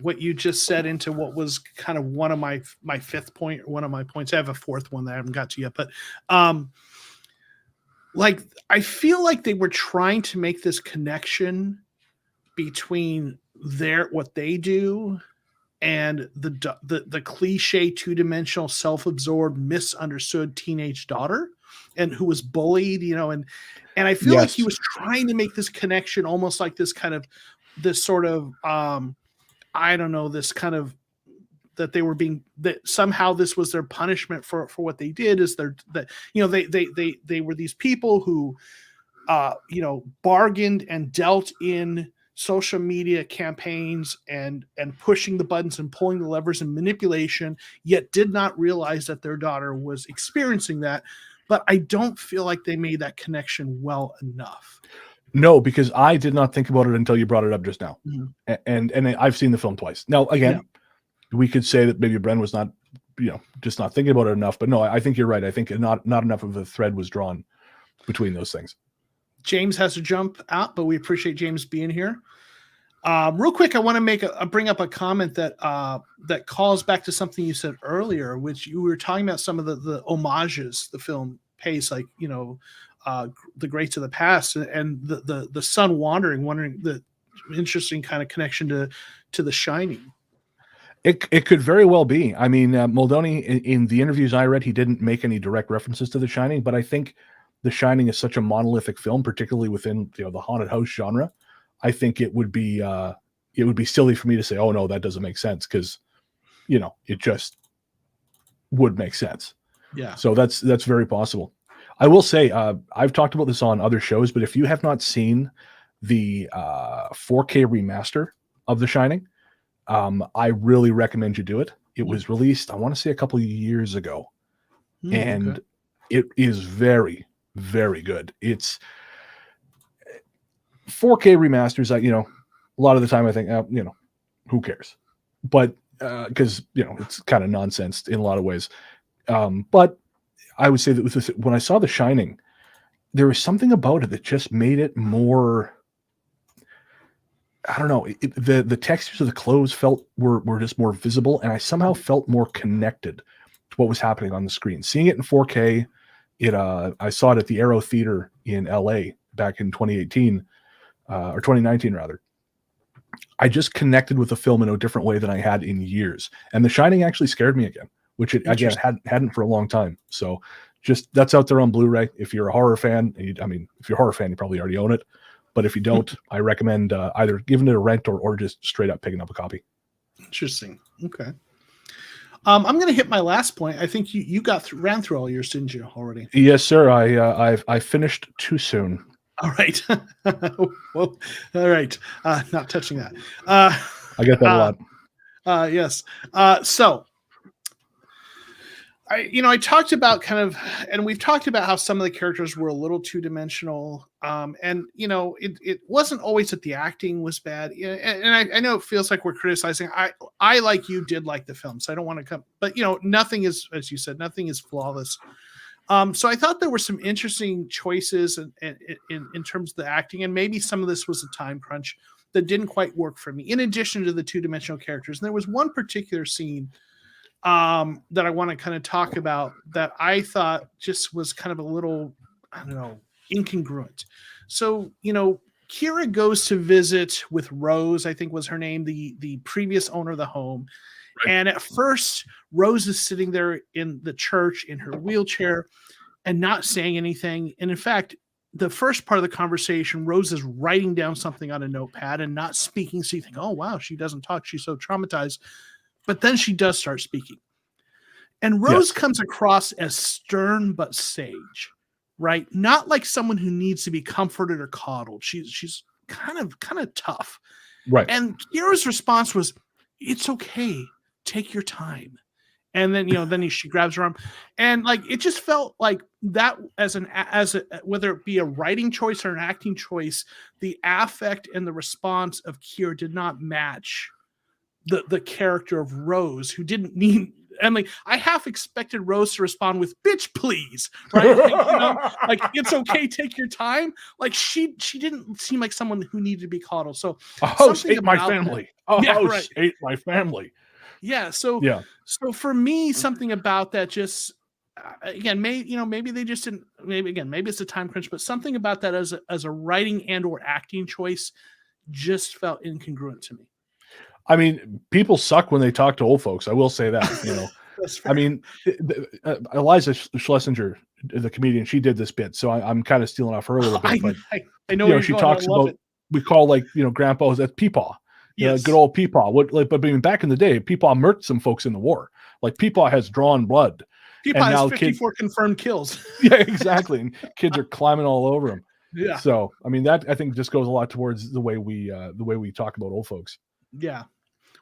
what you just said into what was kind of one of my fifth point, or one of my points. I have a fourth one that I haven't got to yet, but I feel like they were trying to make this connection between what they do and the cliche two-dimensional, self-absorbed, misunderstood teenage daughter, and who was bullied, and I feel like he was trying to make this connection, almost like this kind of, this sort of I don't know, this kind of, that they were being, that somehow this was their punishment for what they did, is they were these people who bargained and dealt in social media campaigns and pushing the buttons and pulling the levers and manipulation, yet did not realize that their daughter was experiencing that. But I don't feel like they made that connection well enough.
No, because I did not think about it until you brought it up just now.
Mm-hmm.
And I've seen the film twice. Now, again, we could say that maybe Bren was not, just not thinking about it enough. But no, I think you're right. I think not enough of a thread was drawn between those things. James
has to jump out, but we appreciate James being here. Real quick, I want to bring up a comment that calls back to something you said earlier, which you were talking about some of the homages the film pays, like the greats of the past, and the son wandering the interesting kind of connection to The Shining.
It could very well be. I mean, Muldowney, in the interviews I read, he didn't make any direct references to The Shining, but I think The Shining is such a monolithic film, particularly within the haunted house genre. I think it would be silly for me to say, oh no, that doesn't make sense, because it just would make sense.
Yeah.
So that's very possible. I will say, I've talked about this on other shows, but if you have not seen the 4K remaster of The Shining, I really recommend you do it. It was released, I want to say, a couple of years ago, and it is very, very good. It's 4K remasters. A lot of the time I think, who cares? But because it's kind of nonsense in a lot of ways. But I would say that when I saw The Shining, there was something about it that just made it more. I don't know. The textures of the clothes were just more visible, and I somehow felt more connected to what was happening on the screen. Seeing it in 4K, I saw it at the Arrow Theater in LA back in 2018 or 2019 rather. I just connected with the film in a different way than I had in years, and The Shining actually scared me again, which it again hadn't for a long time. So just that's out there on Blu-ray. If you're a horror fan, if you're a horror fan, you probably already own it. But if you don't, I recommend either giving it a rent or just straight up picking up a copy.
Interesting. Okay. I'm going to hit my last point. I think you ran through all yours, didn't you, already?
Yes, sir. I finished too soon.
All right. Well, all right. Not touching that.
I get that a
lot. Yes. So I talked about and we've talked about how some of the characters were a little two-dimensional. And it wasn't always that the acting was bad. And I know it feels like we're criticizing. I like you did like the film, so I don't want to come, but nothing is, as you said, nothing is flawless. So I thought there were some interesting choices in terms of the acting, and maybe some of this was a time crunch that didn't quite work for me, in addition to the two-dimensional characters. And there was one particular scene that I want to kind of talk about that I thought just was kind of a little, I don't know, incongruent. So, Kira goes to visit with Rose, I think was her name, the previous owner of the home. Right. And at first, Rose is sitting there in the church in her wheelchair and not saying anything. And in fact, the first part of the conversation, Rose is writing down something on a notepad and not speaking. So you think, oh, wow, she doesn't talk. She's so traumatized. But then she does start speaking. And Rose comes across as stern but sage, right? Not like someone who needs to be comforted or coddled. She's kind of tough.
Right.
And Kira's response was, it's okay. Take your time. And then she grabs her arm, and like it just felt like that as a whether it be a writing choice or an acting choice, the affect and the response of Kira did not match the character of Rose, who didn't need. And like I half expected Rose to respond with "bitch, please," right? Like it's okay, take your time. Like she didn't seem like someone who needed to be coddled. So
a host ate my family. Ate my family.
Yeah. So for me, something about that just again, maybe they just didn't. Maybe it's a time crunch, but something about that as a writing and or acting choice just felt incongruent to me.
I mean, people suck when they talk to old folks. I will say that. I mean, Eliza Schlesinger, the comedian, she did this bit, so I'm kind of stealing off her a little bit. But
I know
she talks about we call grandpas that's peepaw. Yes. Good old Peepaw. But I mean, back in the day, Peepaw murked some folks in the war. Like Peepaw has drawn blood.
Peepaw has 54 confirmed kills.
Yeah, exactly. And kids are climbing all over him.
Yeah.
So I mean, that I think just goes a lot towards the way we talk about old folks.
Yeah,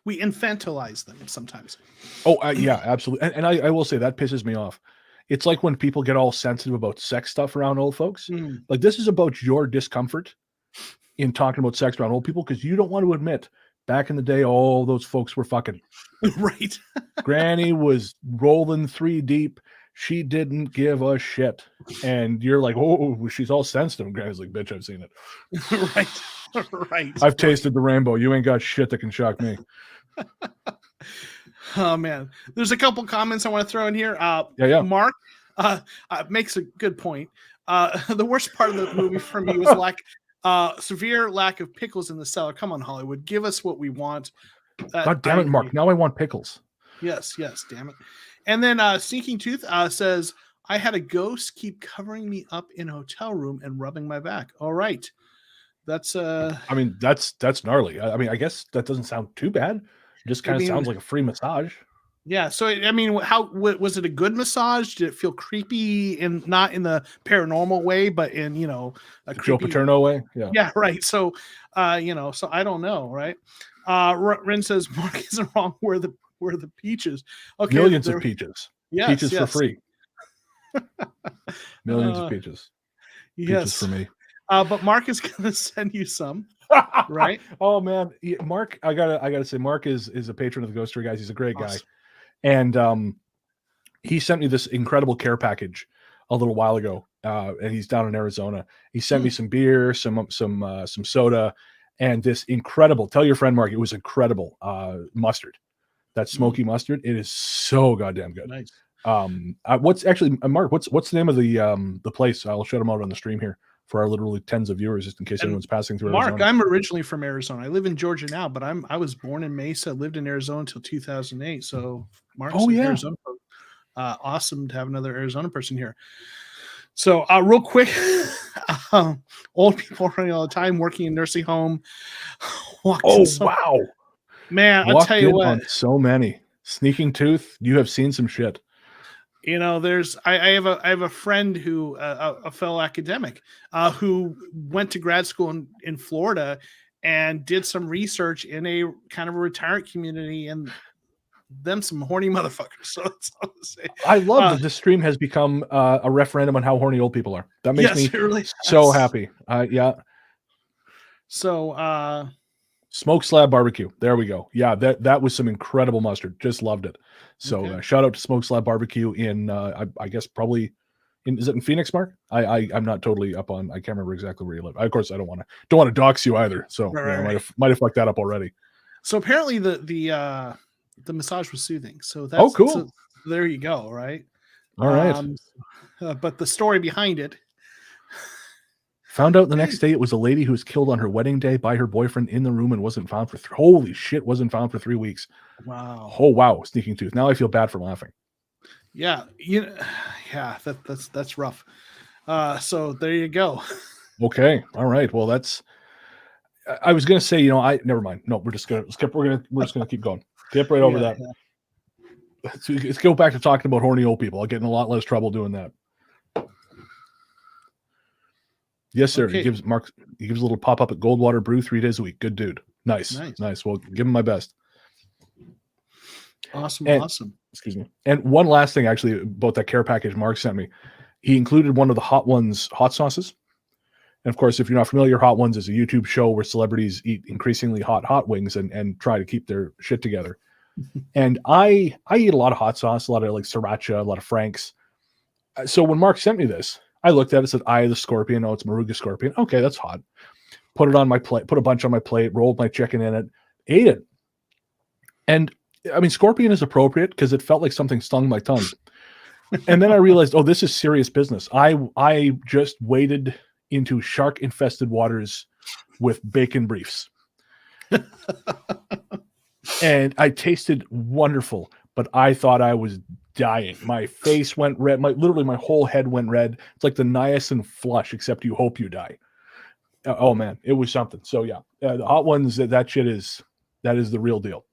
we infantilize them sometimes.
Oh yeah, absolutely. And I will say that pisses me off. It's like when people get all sensitive about sex stuff around old folks. Mm. Like this is about your discomfort in talking about sex around old people because you don't want to admit. Back in the day, all those folks were fucking.
Right.
Granny was rolling 3 deep. She didn't give a shit. And you're like, oh, she's all sensitive. And Granny's like, bitch, I've seen it.
Right.
I've tasted the rainbow. You ain't got shit that can shock me.
Oh, man. There's a couple comments I want to throw in here. Mark makes a good point. The worst part of the movie for me was severe lack of pickles in the cellar. Come on, Hollywood. Give us what we want.
God damn it, Mark. Now I want pickles.
Yes, damn it. And then Sneaking Tooth says, I had a ghost keep covering me up in a hotel room and rubbing my back. All right. That's I
mean, that's gnarly. I mean, I guess that doesn't sound too bad. It just kind of sounds like a free massage.
Yeah. So, I mean, how was it a good massage? Did it feel creepy and not in the paranormal way, but in, a
Joe Paterno way? Yeah.
Yeah. Right. So, so I don't know. Right. Ren says, Mark isn't wrong. Where the peaches? Okay.
Millions of peaches.
Yes,
peaches for free. Millions of peaches.
Yes.
Peaches for me.
But Mark is going to send you some. Right.
Oh man. Mark, I gotta say, Mark is a patron of the Ghost Story guys. He's a great guy. And he sent me this incredible care package a little while ago, and he's down in Arizona. He sent me some beer, some soda, and this incredible. Tell your friend Mark, it was incredible mustard. That smoky mustard, it is so goddamn good.
Nice.
What's actually Mark? What's the name of the place? I'll shut him out on the stream here for our literally tens of viewers, just in case anyone's passing through.
Mark,
Arizona.
I'm originally from Arizona. I live in Georgia now, but I was born in Mesa, lived in Arizona until 2008. So Mark's in Arizona. Awesome to have another Arizona person here. So real quick, old people running all the time, working in nursing home.
Wow.
Man, I'll tell you what.
So many. Sneaking Tooth, you have seen some shit.
There's I have a friend who a fellow academic who went to grad school in Florida and did some research in a kind of a retirement community, and them some horny motherfuckers. So that's all I'm saying.
I love that this stream has become a referendum on how horny old people are. That makes me
really
so happy. Yeah.
So
Smoke Slab Barbecue. There we go. Yeah, that was some incredible mustard. Just loved it. So shout out to Smoke Slab Barbecue in I guess probably Is it in Phoenix, Mark? I'm not totally up on. I can't remember exactly where you live. Of course, I don't want to dox you either. So
Right.
might have fucked that up already.
So apparently the massage was soothing. So that's
cool.
So there you go. Right.
All right.
But the story behind it.
Found out the next day it was a lady who was killed on her wedding day by her boyfriend in the room and wasn't found for holy shit, wasn't found for 3 weeks.
Wow.
Oh wow, Sneaking Tooth. Now I feel bad for laughing.
Yeah, that's rough. So there you go.
Okay, all right. Well, I was gonna say, never mind. No, we're just gonna skip. We're just gonna keep going. Skip right over that. Yeah. Let's go back to talking about horny old people. I'll get in a lot less trouble doing that. Yes, sir. Okay. He gives a little pop up at Goldwater Brew 3 days a week. Good dude. Nice. Well, give him my best.
Awesome.
Excuse me. And one last thing, actually, about that care package Mark sent me. He included one of the Hot Ones hot sauces. And of course, if you're not familiar, Hot Ones is a YouTube show where celebrities eat increasingly hot wings and try to keep their shit together. And I eat a lot of hot sauce, a lot of like sriracha, a lot of Frank's. So when Mark sent me this, I looked at it, said, Eye of the Scorpion. Oh, it's Maruga Scorpion. Okay, that's hot. Put it on my plate, put a bunch on my plate, rolled my chicken in it, ate it. And I mean, Scorpion is appropriate because it felt like something stung my tongue. And then I realized, oh, this is serious business. I just waded into shark-infested waters with bacon briefs. And I tasted wonderful, but I thought I was dying. My face went red. Literally my whole head went red. It's like the niacin flush, except you hope you die. Oh man, it was something. So yeah, the Hot Ones, that shit is the real deal.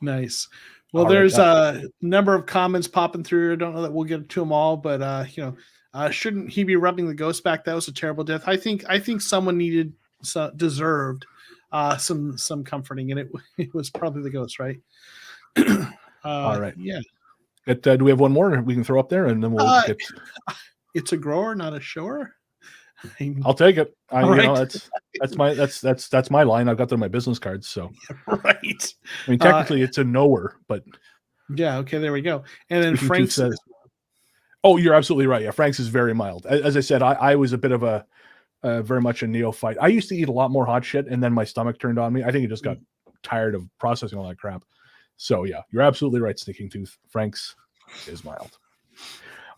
Nice. Well, there's a number of comments popping through. I don't know that we'll get to them all, but shouldn't he be rubbing the ghost back? That was a terrible death. I think someone deserved some comforting, and it was probably the ghost, right?
All right.
Yeah.
But, do we have one more we can throw up there, and then we'll get?
It's a grower, not a shower.
I'll take it. That's my line. I've got that on my business cards. So
right.
I mean, technically, it's a knower, but
yeah. Okay, there we go. And then Frank says,
"Oh, you're absolutely right. Yeah, Frank's is very mild. As I said, I was a bit of a very much a neophyte. I used to eat a lot more hot shit, and then my stomach turned on me. I think it just got tired of processing all that crap. So yeah, you're absolutely right, Sneaking Tooth. Frank's is mild.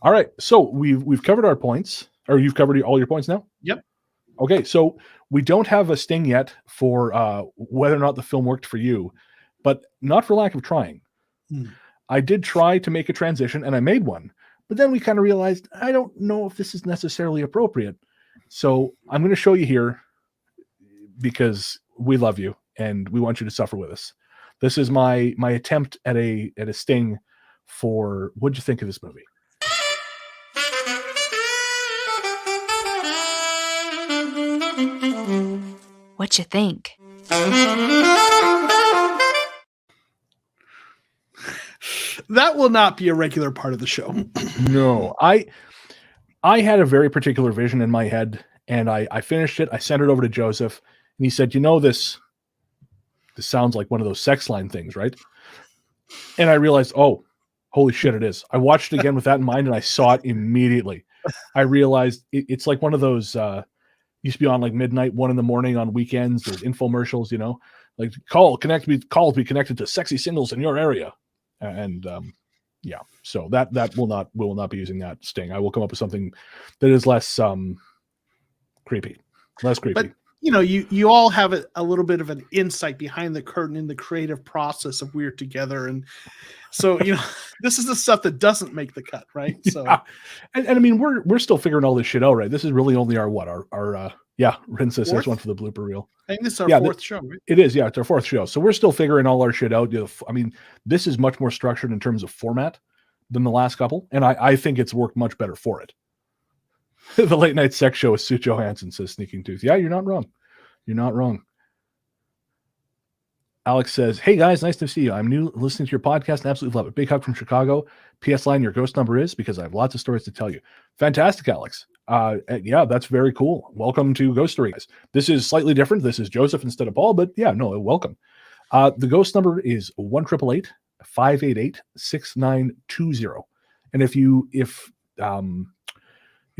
All right, so we've covered our points. Or you've covered all your points now?
Yep.
Okay, so we don't have a sting yet for whether or not the film worked for you, but not for lack of trying. I did try to make a transition, and I made one, but then we kind of realized, I don't know if this is necessarily appropriate. So I'm going to show you here because we love you, and we want you to suffer with us. This is my attempt at a sting for, what'd you think of this movie?
What you think?
That will not be a regular part of the show.
No, I had a very particular vision in my head, and I finished it. I sent it over to Joseph, and he said, this sounds like one of those sex line things, right? And I realized, oh, holy shit, it is. I watched it again with that in mind, and I saw it immediately. I realized it's like one of those used to be on like midnight, 1 a.m. on weekends. There's infomercials, like be connected to sexy singles in your area. And yeah, so that we will not be using that sting. I will come up with something that is less creepy.
But you all have a little bit of an insight behind the curtain in the creative process of We're Together, and so this is the stuff that doesn't make the cut, right? So
yeah. And I mean we're still figuring all this shit out, right? This is really only our Rin says there's one for the blooper reel.
I think this is our fourth show, right?
It is, yeah, it's our fourth show. So we're still figuring all our shit out. I mean, this is much more structured in terms of format than the last couple, and I think it's worked much better for it. The late night sex show with Sue Johansson, says Sneaking Tooth. Yeah, you're not wrong. You're not wrong. Alex says, hey guys, nice to see you. I'm new listening to your podcast and absolutely love it. Big hug from Chicago. PS line, your ghost number is, because I have lots of stories to tell you. Fantastic, Alex. Yeah, that's very cool. Welcome to Ghost Story, guys. This is slightly different. This is Joseph instead of Paul, but yeah, no, welcome. The ghost number is 1-888-588-6920. And if you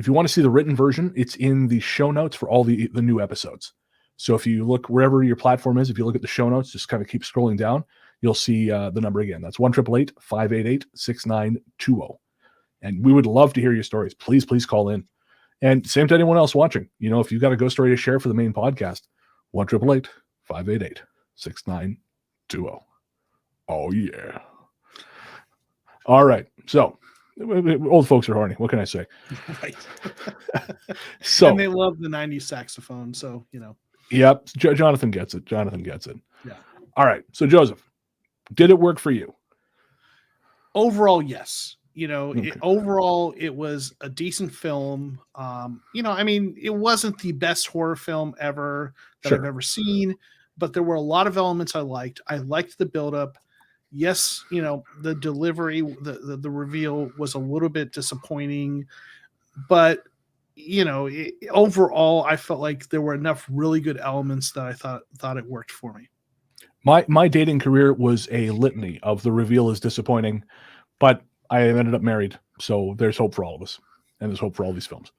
want to see the written version, it's in the show notes for all the new episodes. So if you look wherever your platform is, if you look at the show notes, just kind of keep scrolling down, you'll see the number again. That's 1-888-588-6920. And we would love to hear your stories. Please call in. And same to anyone else watching. If you've got a ghost story to share for the main podcast, 1-888-588-6920. Oh, yeah. All right. So, old folks are horny. What can I say?
Right.
So,
and they love the 90s saxophone. So,
Yep. Jonathan gets it. Yeah. All right. So, Joseph, did it work for you?
Overall, yes.
Okay.
Overall, it was a decent film. It wasn't the best horror film ever that I've ever seen, but there were a lot of elements I liked. I liked the buildup. Yes, the delivery, the reveal was a little bit disappointing, but overall, I felt like there were enough really good elements that I thought it worked for me.
My dating career was a litany of the reveal is disappointing, but I ended up married, so there's hope for all of us, and there's hope for all these films.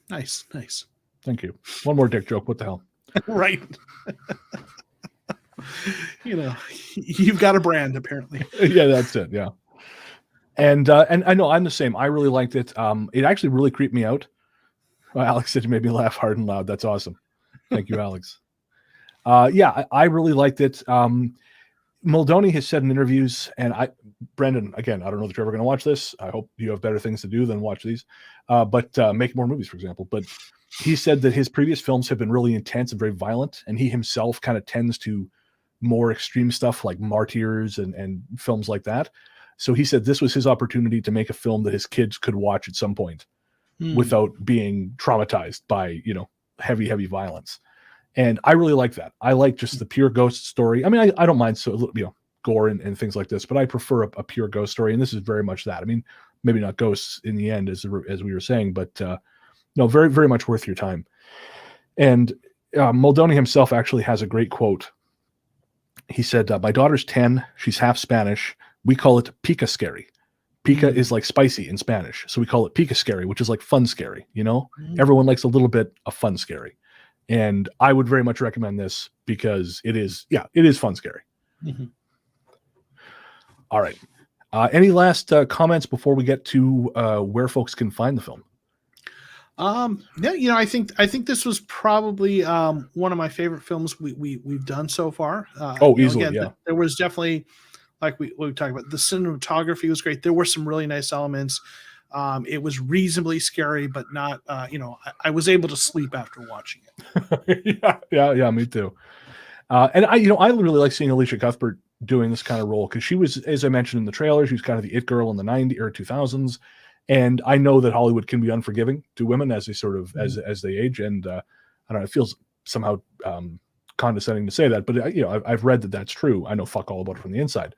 Nice.
Thank you. One more dick joke. What the hell?
Right. You've got a brand, apparently.
Yeah, that's it. Yeah. And I know I'm the same. I really liked it. It actually really creeped me out. Alex said you made me laugh hard and loud. That's awesome. Thank you, Alex. I really liked it. Muldowney has said in interviews, and Brendan, again, I don't know that you're ever going to watch this. I hope you have better things to do than watch these, but make more movies, for example. But he said that his previous films have been really intense and very violent, and he himself kind of tends to more extreme stuff like Martyrs and films like that. So he said this was his opportunity to make a film that his kids could watch at some point without being traumatized by, heavy violence. And I really like that. I like just the pure ghost story. I mean, I don't mind gore and things like this, but I prefer a pure ghost story. And this is very much that. I mean, maybe not ghosts in the end, as we were saying, but very, very much worth your time. And Muldowney himself actually has a great quote. He said, my daughter's 10. She's half Spanish. We call it pica scary. Pica is like spicy in Spanish. So we call it pica scary, which is like fun scary. Everyone likes a little bit of fun scary. And I would very much recommend this because it is fun scary. Mm-hmm. All right. Any last comments before we get to where folks can find the film?
I think this was probably one of my favorite films we've done so far.
Easily, yeah.
There was definitely, like we talked about, the cinematography was great. There were some really nice elements. It was reasonably scary, but not, I was able to sleep after watching it.
Yeah, me too. And I really like seeing Alicia Cuthbert doing this kind of role because she was, as I mentioned in the trailer, she was kind of the it girl in the 90s or 2000s. And I know that Hollywood can be unforgiving to women as they sort of, as they age. And I don't know, it feels somehow condescending to say that, but I've read that that's true. I know fuck all about it from the inside.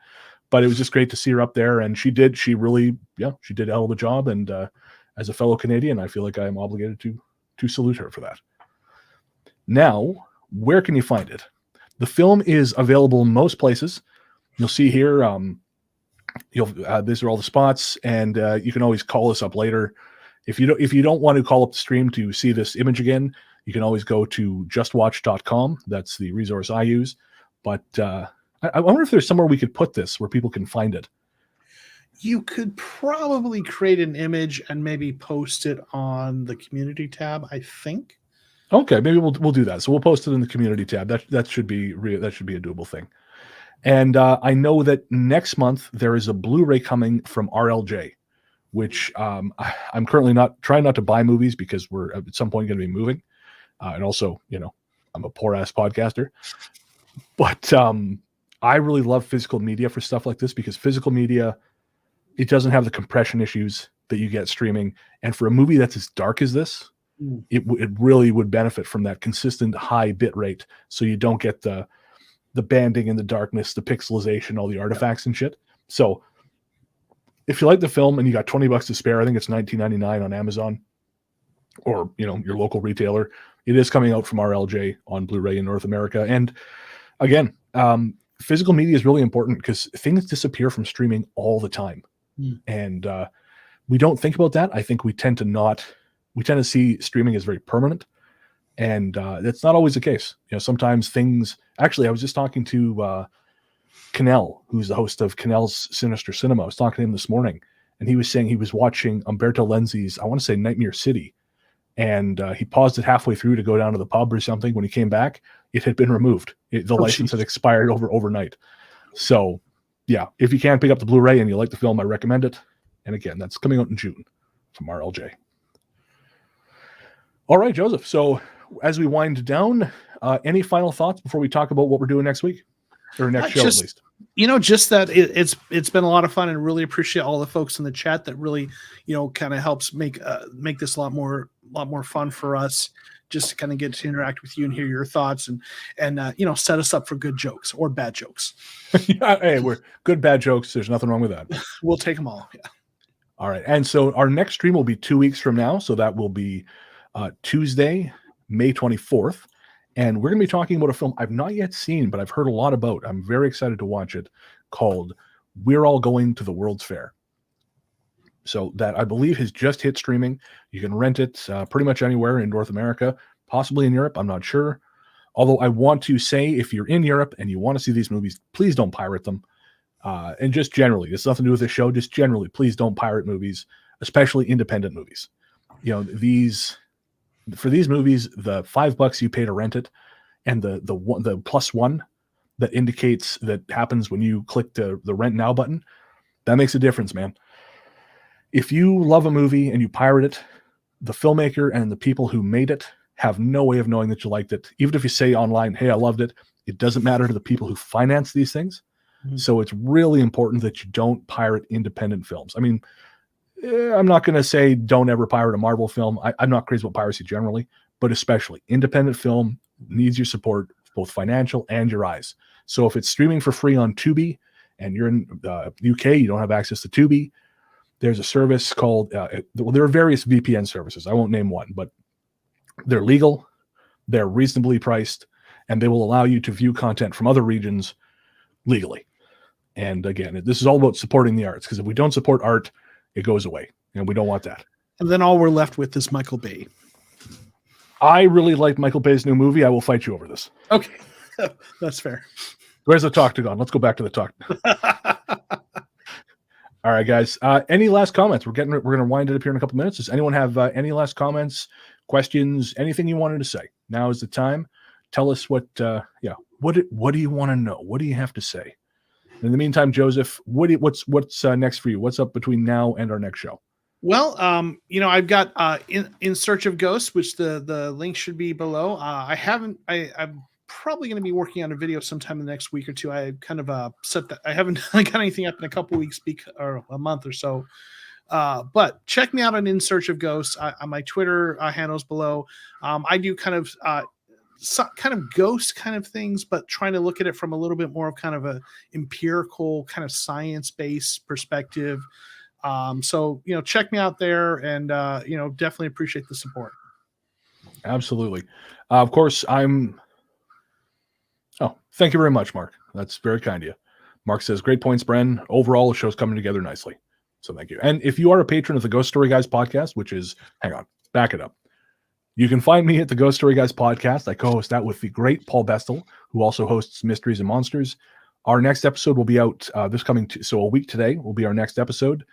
But it was just great to see her up there, and she did a hell of a job. And as a fellow Canadian, I feel like I am obligated to salute her for that. Now, where can you find it? The film is available in most places. You'll see here, these are all the spots, and you can always call us up later. If you don't want to call up the stream to see this image again, you can always go to justwatch.com. That's the resource I use. But I wonder if there's somewhere we could put this where people can find it.
You could probably create an image and maybe post it on the community tab, I think.
Okay, maybe we'll do that. So we'll post it in the community tab. That should be a doable thing. And I know that next month there is a Blu-ray coming from RLJ, which I'm currently trying not to buy movies because we're at some point going to be moving. And also, I'm a poor ass podcaster, but I really love physical media for stuff like this because physical media, it doesn't have the compression issues that you get streaming. And for a movie that's as dark as this, it really would benefit from that consistent high bit rate. So you don't get the banding and the darkness, the pixelization, all the artifacts and shit. So if you like the film and you got $20 to spare, I think it's $19.99 on Amazon or, your local retailer. It is coming out from RLJ on Blu-ray in North America. And again, physical media is really important because things disappear from streaming all the time. And we don't think about that. I think we tend to see streaming as very permanent. And that's not always the case. Sometimes things, actually, I was just talking to Canel, who's the host of Canel's Sinister Cinema. I was talking to him this morning, and he was saying he was watching Umberto Lenzi's, I want to say Nightmare City. And he paused it halfway through to go down to the pub or something. When he came back, it had been removed. The license had expired overnight. So, yeah, if you can pick up the Blu-ray and you like the film, I recommend it. And again, that's coming out in June from RLJ. All right, Joseph. So as we wind down, any final thoughts before we talk about what we're doing next week? Or next show, at least.
Just that it's been a lot of fun, and really appreciate all the folks in the chat that really, kind of helps make this a lot more fun for us, just to kind of get to interact with you and hear your thoughts and set us up for good jokes or bad jokes.
Yeah, hey, we're good, bad jokes. There's nothing wrong with that.
We'll take them all. Yeah.
All right. And so our next stream will be 2 weeks from now. So that will be Tuesday, May 24th. And we're going to be talking about a film I've not yet seen, but I've heard a lot about. I'm very excited to watch it, called We're All Going to the World's Fair. So that, I believe, has just hit streaming. You can rent it pretty much anywhere in North America, possibly in Europe. I'm not sure. Although I want to say, if you're in Europe and you want to see these movies, please don't pirate them. And just generally, it's nothing to do with the show. Just generally, please don't pirate movies, especially independent movies. For these movies, the $5 you pay to rent it, and the +1 that indicates that happens when you click the rent now button, that makes a difference, man. If you love a movie and you pirate it, the filmmaker and the people who made it have no way of knowing that you liked it. Even if you say online, hey, I loved it, it doesn't matter to the people who finance these things. Mm-hmm. So it's really important that you don't pirate independent films. I mean, I'm not going to say don't ever pirate a Marvel film. I'm not crazy about piracy generally, but especially independent film needs your support, both financial and your eyes. So if it's streaming for free on Tubi and you're in the UK, you don't have access to Tubi, there's a service called, there are various VPN services. I won't name one, but they're legal, they're reasonably priced, and they will allow you to view content from other regions legally. And again, this is all about supporting the arts, because if we don't support art, it goes away, and we don't want that.
And then all we're left with is Michael Bay.
I really like Michael Bay's new movie. I will fight you over this.
Okay, that's fair.
Where's the talk to gone? Let's go back to the talk. All right, guys. Any last comments? We're going to wind it up here in a couple minutes. Does anyone have any last comments, questions, anything you wanted to say? Now is the time. Tell us what do you want to know? What do you have to say? In the meantime, Joseph, what's next for you? What's up between now and our next show?
Well, I've got in Search of Ghosts, which the link should be below. I'm probably going to be working on a video sometime in the next week or two. I kind of set that. I haven't got anything up in a couple weeks, or a month or so. But check me out on In Search of Ghosts. On my Twitter handles below. I do kind of ghost kind of things, but trying to look at it from a little bit more of kind of a empirical kind of science-based perspective. So check me out there, and definitely appreciate the support.
Absolutely. Of course, thank you very much, Mark. That's very kind of you. Mark says, great points, Bren. Overall, the show's coming together nicely. So thank you. And if you are a patron of the Ghost Story Guys podcast, which is, back it up. You can find me at the Ghost Story Guys podcast. I co-host that with the great Paul Bestel, who also hosts Mysteries and Monsters. Our next episode will be out so a week today will be our next episode.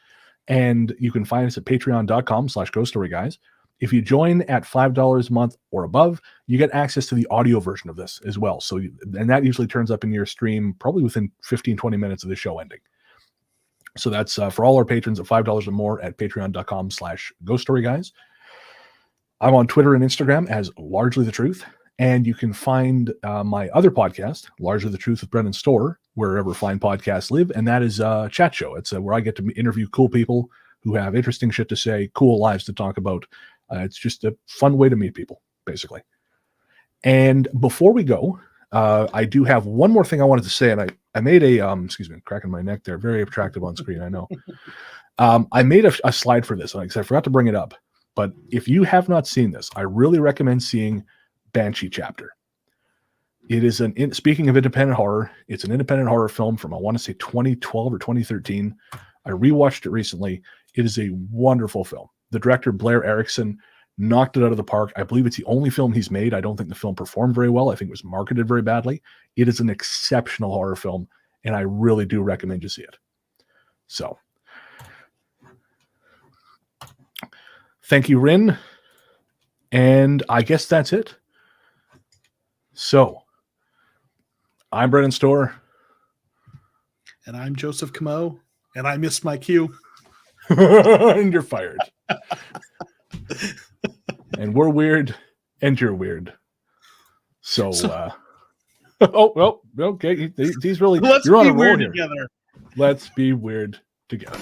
And you can find us at patreon.com/ghoststoryguys. If you join at $5 a month or above, you get access to the audio version of this as well. So, and that usually turns up in your stream probably within 15, 20 minutes of the show ending. So that's for all our patrons at $5 or more at patreon.com/ghoststoryguys. I'm on Twitter and Instagram as Largely the Truth. And you can find my other podcast, Largely the Truth with Brennan and Storr, wherever fine podcasts live. And that is a chat show. It's where I get to interview cool people who have interesting shit to say, cool lives to talk about. It's just a fun way to meet people, basically. And before we go, I do have one more thing I wanted to say. And I made I'm cracking my neck there. Very attractive on screen, I know. I made a slide for this, because I forgot to bring it up. But if you have not seen this, I really recommend seeing Banshee Chapter. It is speaking of independent horror, it's an independent horror film from, I want to say, 2012 or 2013. I rewatched it recently. It is a wonderful film. The director, Blair Erickson, knocked it out of the park. I believe it's the only film he's made. I don't think the film performed very well. I think it was marketed very badly. It is an exceptional horror film, and I really do recommend you see it. So, thank you, Rin. And I guess that's it. So, I'm Brennan Storr.
And I'm Joseph Comeau, and I missed my cue.
And you're fired. And we're weird, and you're weird. So oh, well, okay. He's really,
Let's
you're on
be
a roll
weird
here.
together.
Let's be weird together.